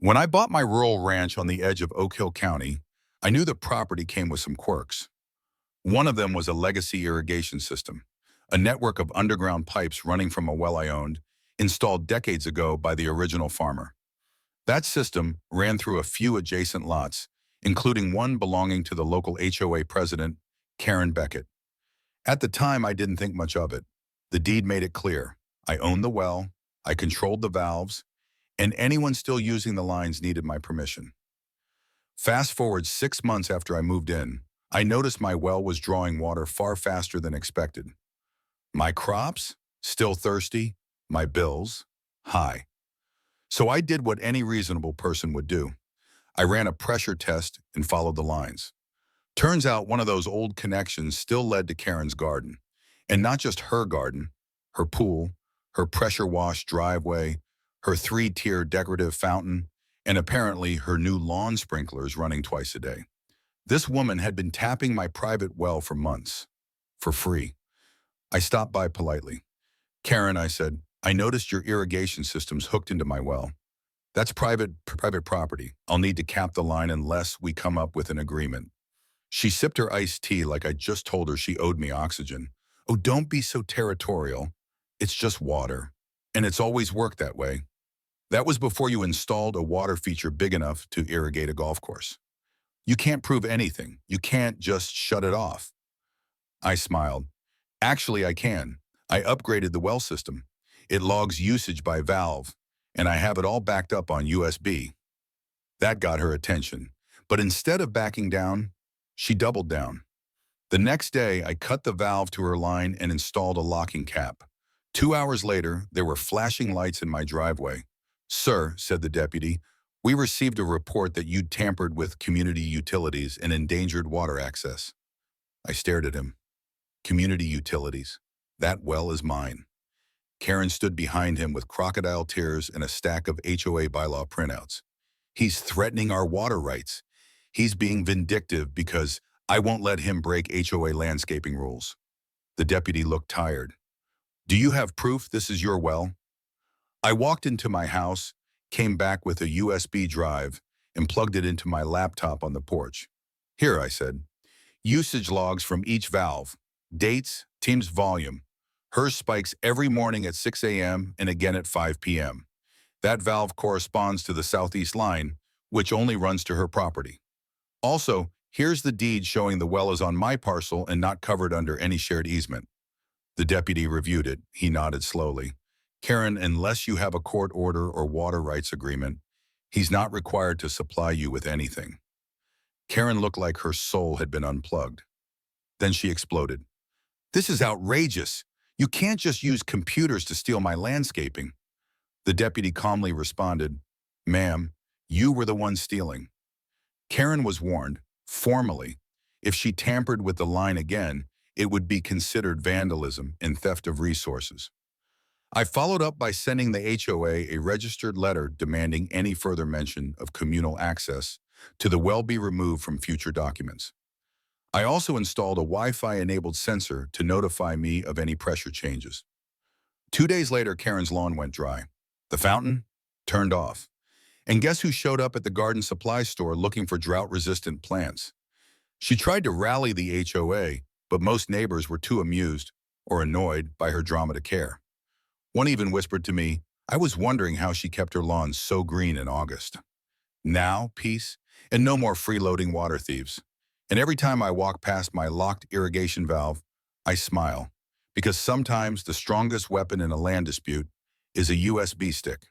When I bought my rural ranch on the edge of Oak Hill County, I knew the property came with some quirks. One of them was a legacy irrigation system, a network of underground pipes running from a well I owned, installed decades ago by the original farmer. That system ran through a few adjacent lots, including one belonging to the local HOA president, Karen Beckett. At the time, I didn't think much of it. The deed made it clear. I owned the well, I controlled the valves, and anyone still using the lines needed my permission. Fast forward 6 months after I moved in, I noticed my well was drawing water far faster than expected. My crops? Still thirsty. My bills? High. So I did what any reasonable person would do. I ran a pressure test and followed the lines. Turns out one of those old connections still led to Karen's garden. And not just her garden, her pool, her pressure-washed driveway, her three-tier decorative fountain, and apparently her new lawn sprinklers running twice a day. This woman had been tapping my private well for months, for free. I stopped by politely. "Karen," I said, "I noticed your irrigation system's hooked into my well. That's private property. I'll need to cap the line unless we come up with an agreement." She sipped her iced tea like I just told her she owed me oxygen. "Oh, don't be so territorial. It's just water. And it's always worked that way. That was before you installed a water feature big enough to irrigate a golf course. You can't prove anything. You can't just shut it off." I smiled. "Actually, I can. I upgraded the well system. It logs usage by valve, and I have it all backed up on USB. That got her attention. But instead of backing down, she doubled down. The next day, I cut the valve to her line and installed a locking cap. 2 hours later, there were flashing lights in my driveway. "Sir," said the deputy, "we received a report that you'd tampered with community utilities and endangered water access." I stared at him. Community utilities. That well is mine. Karen stood behind him with crocodile tears and a stack of HOA bylaw printouts. "He's threatening our water rights. He's being vindictive because I won't let him break HOA landscaping rules." The deputy looked tired. "Do you have proof this is your well?" I walked into my house, came back with a USB drive, and plugged it into my laptop on the porch. "Here," I said. "Usage logs from each valve. Dates, team's volume. Hers spikes every morning at 6 a.m. and again at 5 p.m. That valve corresponds to the southeast line, which only runs to her property. Also, here's the deed showing the well is on my parcel and not covered under any shared easement." The deputy reviewed it. He nodded slowly. "Karen, unless you have a court order or water rights agreement, he's not required to supply you with anything." Karen looked like her soul had been unplugged. Then she exploded. "This is outrageous. You can't just use computers to steal my landscaping." The deputy calmly responded, "Ma'am, you were the one stealing." Karen was warned, formally, if she tampered with the line again, it would be considered vandalism and theft of resources. I followed up by sending the HOA a registered letter demanding any further mention of communal access to the well be removed from future documents. I also installed a Wi-Fi-enabled sensor to notify me of any pressure changes. 2 days later, Karen's lawn went dry. The fountain turned off. And guess who showed up at the garden supply store looking for drought-resistant plants? She tried to rally the HOA, but most neighbors were too amused or annoyed by her drama to care. One even whispered to me, "I was wondering how she kept her lawn so green in August." Now, peace, and no more freeloading water thieves. And every time I walk past my locked irrigation valve, I smile, because sometimes the strongest weapon in a land dispute is a USB stick.